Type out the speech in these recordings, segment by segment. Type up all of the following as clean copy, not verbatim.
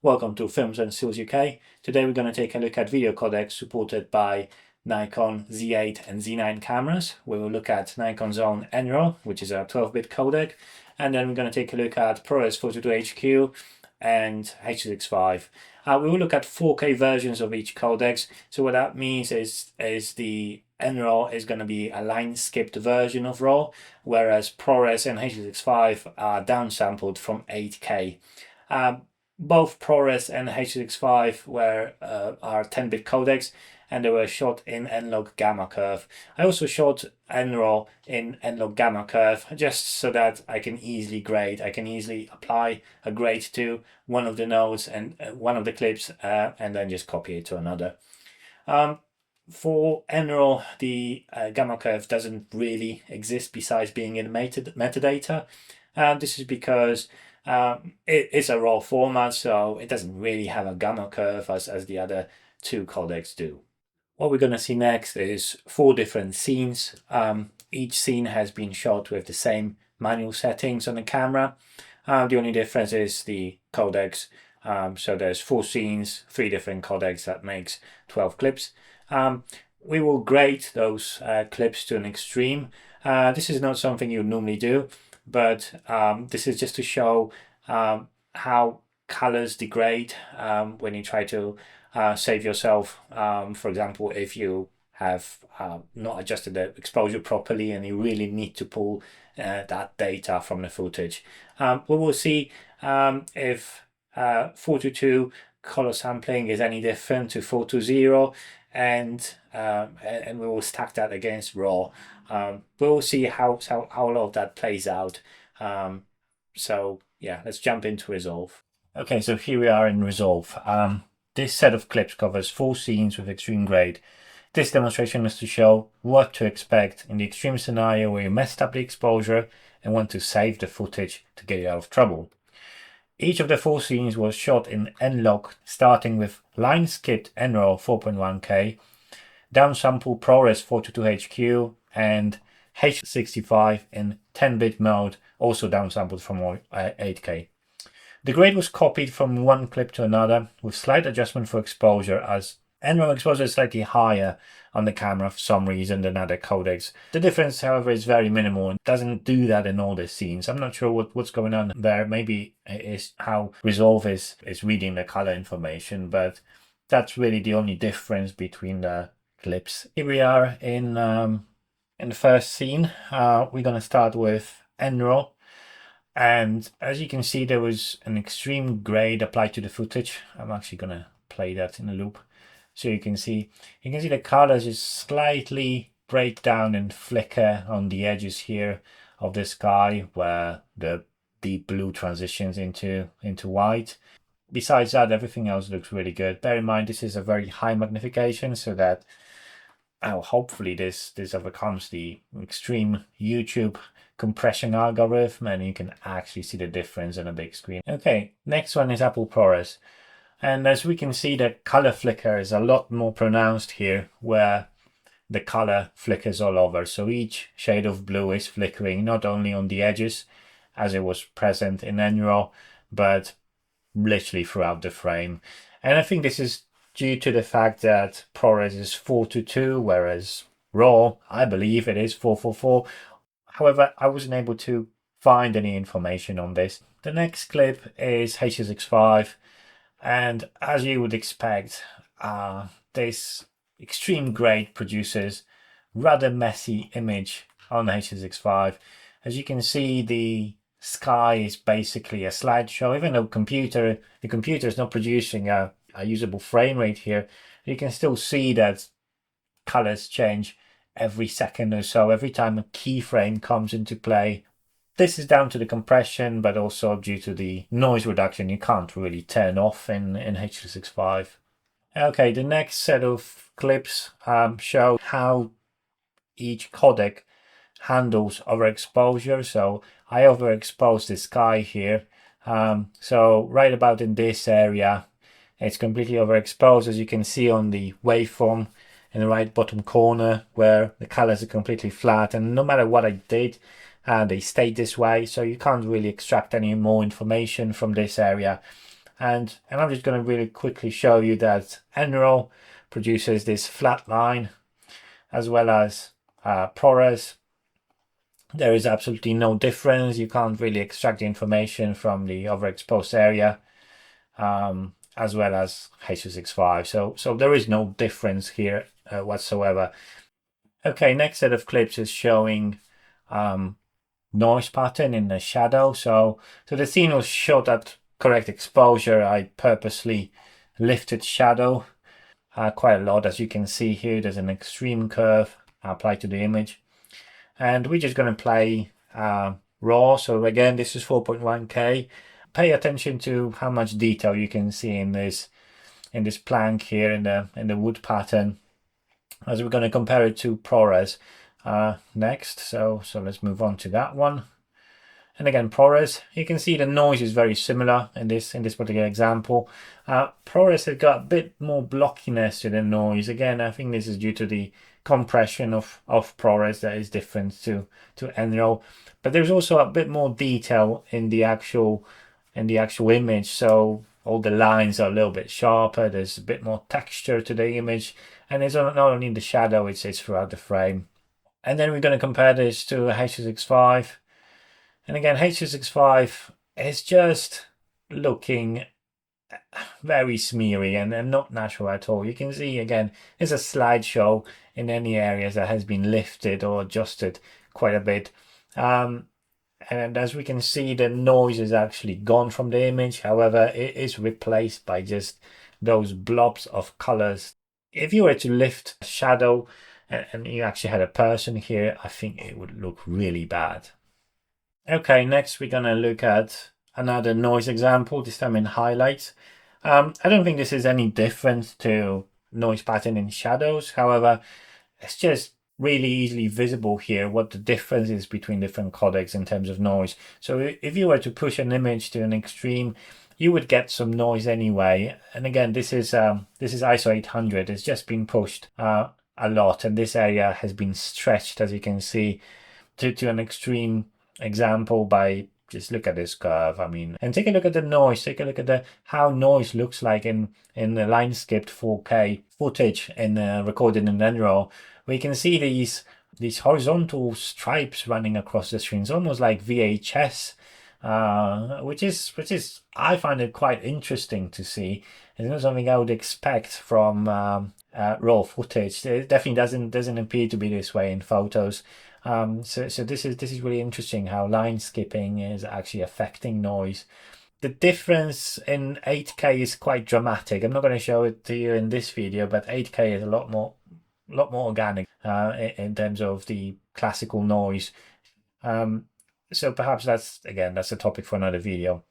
Welcome to Films and Stills UK. Today we're going to take a look at video codecs supported by Nikon Z8 and Z9 cameras. We will look at Nikon's own NRAW, which is a 12-bit codec, and then we're going to take a look at Prores 422HQ and H.265. We will look at 4K versions of each codecs. So what that means is the NRAW is going to be a line-skipped version of RAW, whereas Prores and H.265 are downsampled from 8K. Both Prores and H.265 are 10-bit codecs, and they were shot in N-Log gamma curve. I also shot NRAW in N-Log gamma curve just so that I can easily grade. I can easily apply a grade to one of the nodes and one of the clips, and then just copy it to another. For NRAW, the gamma curve doesn't really exist besides being in metadata. This is because it's a raw format, so it doesn't really have a gamma curve as the other two codecs do. What we're going to see next is 4 different scenes. Each scene has been shot with the same manual settings on the camera. The only difference is the codecs. So there's 4 scenes, 3 different codecs, that makes 12 clips. We will grade those clips to an extreme. This is not something you normally do, but this is just to show how colors degrade when you try to save yourself. For example, if you have not adjusted the exposure properly and you really need to pull that data from the footage. We will see if 4:2 color sampling is any different to 4:0, and we will stack that against RAW. We will see how all of that plays out. So yeah, let's jump into Resolve. Okay, so here we are in Resolve. This set of clips covers 4 scenes with extreme grade. This demonstration is to show what to expect in the extreme scenario where you messed up the exposure and want to save the footage to get you out of trouble. Each of the 4 scenes was shot in N-Log, starting with line-skipped NRAW 4.1K, downsample Prores 422HQ, and H.265 in 10-bit mode, also downsampled from 8K. The grade was copied from one clip to another with slight adjustment for exposure, as NRAW exposure is slightly higher on the camera for some reason than other codecs. The difference, however, is very minimal and doesn't do that in all the scenes. I'm not sure what's going on there. Maybe it is how Resolve is reading the color information, but that's really the only difference between the clips. Here we are in the first scene. We're going to start with NRAW. And as you can see, there was an extreme grade applied to the footage. I'm actually going to play that in a loop. So you can see the colors just slightly break down and flicker on the edges here of the sky where the deep blue transitions into white. Besides that, everything else looks really good. Bear in mind, this is a very high magnification, so that hopefully this overcomes the extreme YouTube compression algorithm and you can actually see the difference on a big screen. Okay, next one is Apple Prores. And as we can see, the color flicker is a lot more pronounced here, where the color flickers all over. So each shade of blue is flickering not only on the edges, as it was present in NRAW, but literally throughout the frame. And I think this is due to the fact that Prores is 4:2, whereas RAW, I believe it is 4:4. However, I wasn't able to find any information on this. The next clip is H.265. And as you would expect, this extreme grade produces rather messy image on H.265. As you can see, the sky is basically a slideshow. Even though the computer is not producing a usable frame rate here, you can still see that colors change every second or so, every time a keyframe comes into play. This is down to the compression, but also due to the noise reduction you can't really turn off in H.265. Okay, the next set of clips show how each codec handles overexposure. So I overexposed the sky here. So right about in this area, it's completely overexposed, as you can see on the waveform in the right bottom corner, where the colors are completely flat, and no matter what I did, they stayed this way, so you can't really extract any more information from this area. And I'm just going to really quickly show you that NRAW produces this flat line, as well as Prores. There is absolutely no difference. You can't really extract the information from the overexposed area, as well as H.265. So there is no difference here whatsoever. Okay, next set of clips is showing noise pattern in the shadow. So the scene was shot at correct exposure. I purposely lifted shadow quite a lot. As you can see here, there's an extreme curve applied to the image. And we're just going to play RAW. So again, this is 4.1K. Pay attention to how much detail you can see in this plank here in the wood pattern, as we're going to compare it to Prores next. So let's move on to that one. And again, Prores, you can see the noise is very similar in this particular example. Prores has got a bit more blockiness to the noise. Again, I think this is due to the compression of Prores that is different to NRAW. But there's also a bit more detail in the actual image. So all the lines are a little bit sharper. There's a bit more texture to the image, and it's not only in the shadow, it's throughout the frame. And then we're going to compare this to H.265. And again, H.265 is just looking very smeary and not natural at all. You can see again, there's a slideshow in any areas that has been lifted or adjusted quite a bit. And as we can see, the noise is actually gone from the image. However, it is replaced by just those blobs of colors. If you were to lift shadow and you actually had a person here, I think it would look really bad. Okay, next we're gonna look at another noise example, this time in highlights. I don't think this is any different to noise pattern in shadows. However, it's just really easily visible here what the difference is between different codecs in terms of noise. So if you were to push an image to an extreme, you would get some noise anyway. And again, this is ISO 800. It's just been pushed a lot, and this area has been stretched, as you can see, to an extreme example by just look at this curve. I mean, and take a look at the noise. Take a look at how noise looks like in the line skipped 4K footage recorded in NRAW. We can see these horizontal stripes running across the screen. It's almost like VHS, which is I find it quite interesting to see. It's not something I would expect from raw footage. It definitely doesn't appear to be this way in photos. So this is really interesting how line skipping is actually affecting noise. The difference in 8K is quite dramatic. I'm not going to show it to you in this video, but 8K is a lot more organic in terms of the classical noise. So perhaps that's a topic for another video.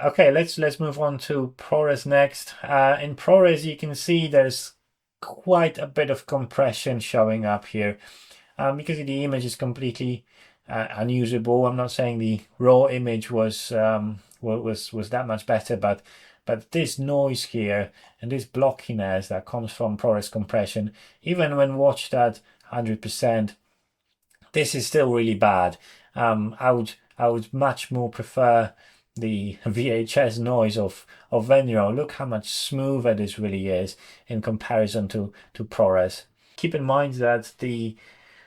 Okay, let's move on to Prores next. In Prores, you can see there's quite a bit of compression showing up here. Because the image is completely unusable. I'm not saying the raw image was that much better, but this noise here and this blockiness that comes from Prores compression, even when watched at 100%, this is still really bad. I would much more prefer the VHS noise of NRAW. Look how much smoother this really is in comparison to Prores. Keep in mind that the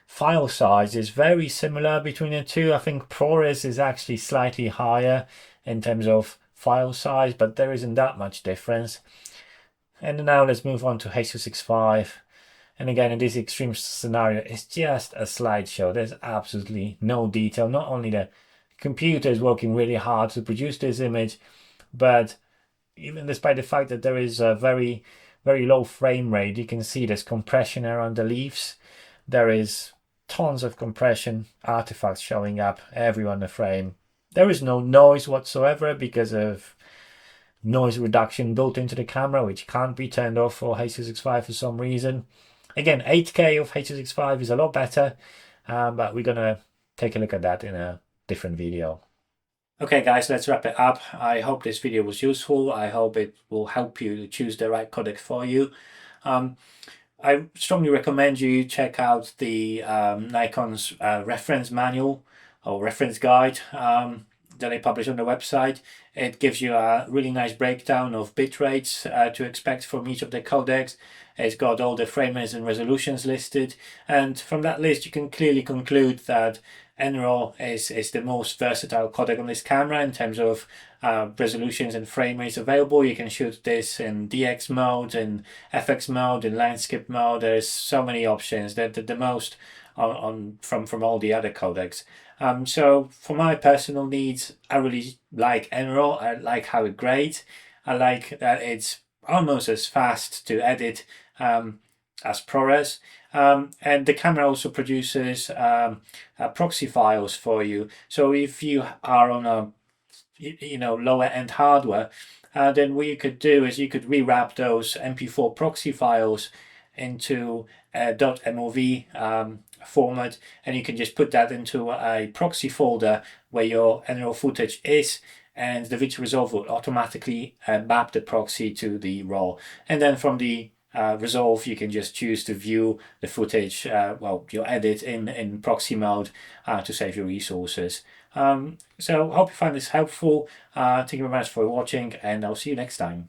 file size is very similar between the two. I think Prores is actually slightly higher in terms of file size, but there isn't that much difference. And now let's move on to H.265. And again, in this extreme scenario, it's just a slideshow. There's absolutely no detail. Not only the computer is working really hard to produce this image, but even despite the fact that there is a very, very low frame rate, you can see there's compression around the leaves. There is tons of compression artifacts showing up everywhere on the frame. There is no noise whatsoever because of noise reduction built into the camera, which can't be turned off for H.265 for some reason. Again, 8K of H.265 is a lot better, but we're gonna take a look at that in a different video. Okay guys, let's wrap it up. I hope this video was useful. I hope it will help you to choose the right codec for you. I strongly recommend you check out the Nikon's reference manual or reference guide. that I publish on the website. It gives you a really nice breakdown of bit rates to expect from each of the codecs. It's got all the frame rates and resolutions listed, and from that list you can clearly conclude that NRAW is the most versatile codec on this camera in terms of resolutions and frame rates available. You can shoot this in DX mode, in FX mode, in landscape mode. There's so many options. That the most from all the other codecs. So for my personal needs, I really like NRAW. I like how it grades. I like that it's almost as fast to edit as Prores. And the camera also produces proxy files for you. So if you are on a lower end hardware, then what you could do is you could rewrap those MP4 proxy files into a .mov format, and you can just put that into a proxy folder where your NRAW footage is, and the Video Resolve will automatically map the proxy to the RAW. And then from the Resolve, you can just choose to view the footage, your edit in proxy mode to save your resources. So hope you find this helpful. Thank you very much for watching, and I'll see you next time.